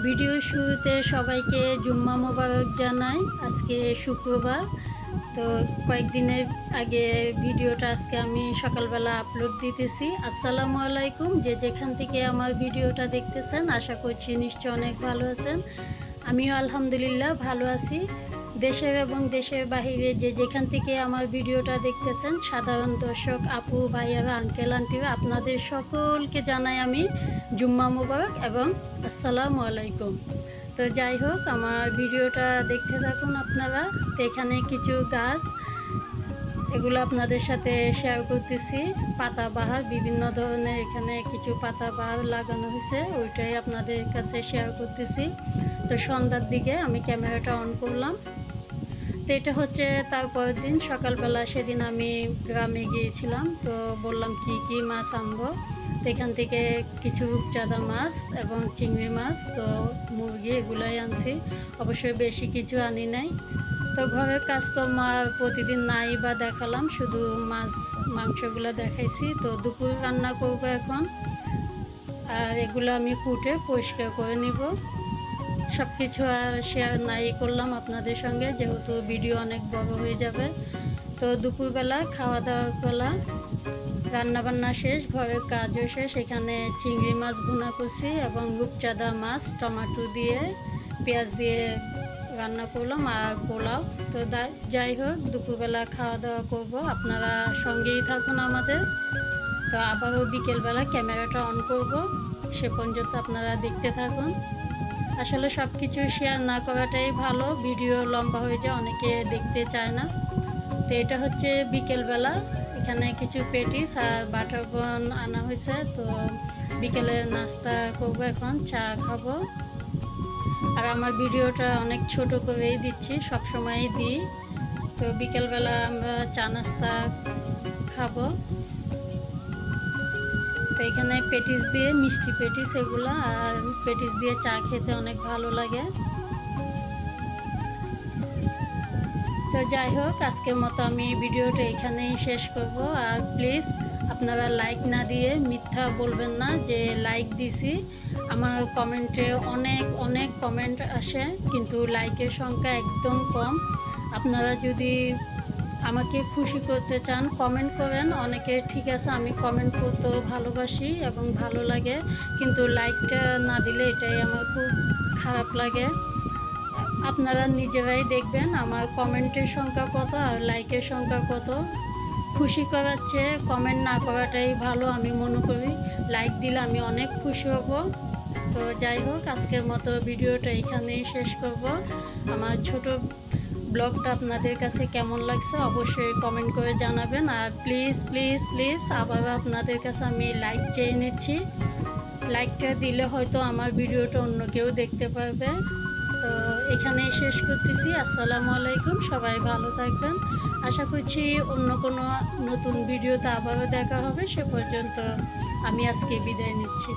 Video শুরুতে সবাইকে জুম্মা মোবারক জানাই। আজকে শুক্রবার, তো কয়েকদিনের আগে ভিডিওটা আজকে আমি সকালবেলা আপলোড দিতেছি। আসসালামু আলাইকুম, যে যেখান থেকে আমার ভিডিওটা দেখতেছেন, আশা করছি নিশ্চয় অনেক ভালো আছেন। আমিও আলহামদুলিল্লাহ ভালো আছি। দেশের এবং দেশের বাহিরে যে যেখান থেকে আমার ভিডিওটা দেখতেছেন, সাধারণ দর্শক আপু ভাইয়ারা আঙ্কেল আন্টিরা, আপনাদের সকলকে জানাই আমি জুম্মা মোবারক এবং আসসালামু আলাইকুম। তো যাই হোক, আমার ভিডিওটা দেখতে থাকুন আপনারা। তো এখানে কিছু গাছ, এগুলো আপনাদের সাথে শেয়ার করতেছি। পাতাবাহার বিভিন্ন ধরনের এখানে কিছু পাতাবাহার লাগানো হয়েছে, ওইটাই আপনাদের কাছে শেয়ার করতেছি। তো সন্ধ্যার দিকে আমি ক্যামেরাটা অন করলাম। তো এটা হচ্ছে তারপরের দিন সকালবেলা, সেদিন আমি গ্রামে গিয়েছিলাম। তো বললাম কি কি মাছ আনবো, তো এখান থেকে কিছু রূপচাঁদা মাছ এবং চিংড়ি মাছ, তো মুরগি এগুলাই আনছি। অবশ্যই বেশি কিছু আনি নাই। তো ঘরের কাজকর্ম প্রতিদিন নাই বা দেখালাম, শুধু মাছ মাংসগুলো দেখাইছি। তো দুপুর রান্না করবো এখন, আর এগুলো আমি কুটে পরিষ্কার করে নিব। সব কিছু আর শেয়ার নাই করলাম আপনাদের সঙ্গে, যেহেতু ভিডিও অনেক বড় হয়ে যাবে। তো দুপুরবেলা খাওয়া দাওয়ার বেলা রান্নাবান্না শেষ, ঘরের কাজও শেষ। এখানে চিংড়ি মাছ ভুনা করছি এবং রূপচাঁদা মাছ টমেটো দিয়ে পেঁয়াজ দিয়ে রান্না করলাম, আর পোলাও। তো যাই হোক, দুপুরবেলা খাওয়া দাওয়া করব, আপনারা সঙ্গেই থাকুন আমাদের। তো আবারও বিকেলবেলা ক্যামেরাটা অন করব, সে পর্যন্ত আপনারা দেখতে থাকুন। আসলে সব কিছু শেয়ার না করাটাই ভালো, ভিডিও লম্বা হয়ে যায়, অনেকে দেখতে চায় না। তো এটা হচ্ছে বিকেলবেলা, এখানে কিছু পেটিস আর বাটার বান আনা হয়েছে। তো বিকেলে নাস্তা করবো, এখন চা খাবো। আর আমার ভিডিওটা অনেক ছোট করেই দিচ্ছি, সব সময়ই দিই। তো বিকেলবেলা আমরা চা নাস্তা খাবো। তো এখানে পেটিস দিয়ে, মিষ্টি পেটিস এগুলো, আর পেটিস দিয়ে চা খেতে অনেক ভালো লাগে। তো যাই হোক, আজকের মতো আমি ভিডিওটা এখানেই শেষ করব। আর প্লিজ আপনারা লাইক না দিয়ে মিথ্যা বলবেন না যে লাইক দিছি। আমার কমেন্টে অনেক অনেক কমেন্ট আসে, কিন্তু লাইকের সংখ্যা একদম কম। আপনারা যদি আমাকে খুশি করতে চান, কমেন্ট করেন। অনেকে ঠিক আছে, আমি কমেন্ট করতেও ভালোবাসি এবং ভালো লাগে, কিন্তু লাইকটা না দিলে এটাই আমার খুব খারাপ লাগে। আপনারা নিজেরাই দেখবেন আমার কমেন্টের সংখ্যা কত আর লাইকের সংখ্যা কত। খুশি করার চেয়ে কমেন্ট না করাটাই ভালো আমি মনে করি। লাইক দিলে আমি অনেক খুশি হব। তো যাই হোক, আজকের মতো ভিডিওটা এখানেই শেষ করব। আমার ছোট ব্লগটা আপনাদের কাছে কেমন লাগছে অবশ্যই কমেন্ট করে জানাবেন। আর প্লিজ প্লিজ প্লিজ আবারও আপনাদের কাছে আমি লাইক চেয়ে নিচ্ছি। লাইকটা দিলে হয়তো আমার ভিডিওটা অন্য কেউ দেখতে পারবে। তো এখানেই শেষ করতেছি। আসসালামু আলাইকুম, সবাই ভালো থাকবেন। আশা করছি অন্য কোনো নতুন ভিডিওতে আবারও দেখা হবে। সে পর্যন্ত আমি আজকে বিদায় নিচ্ছি।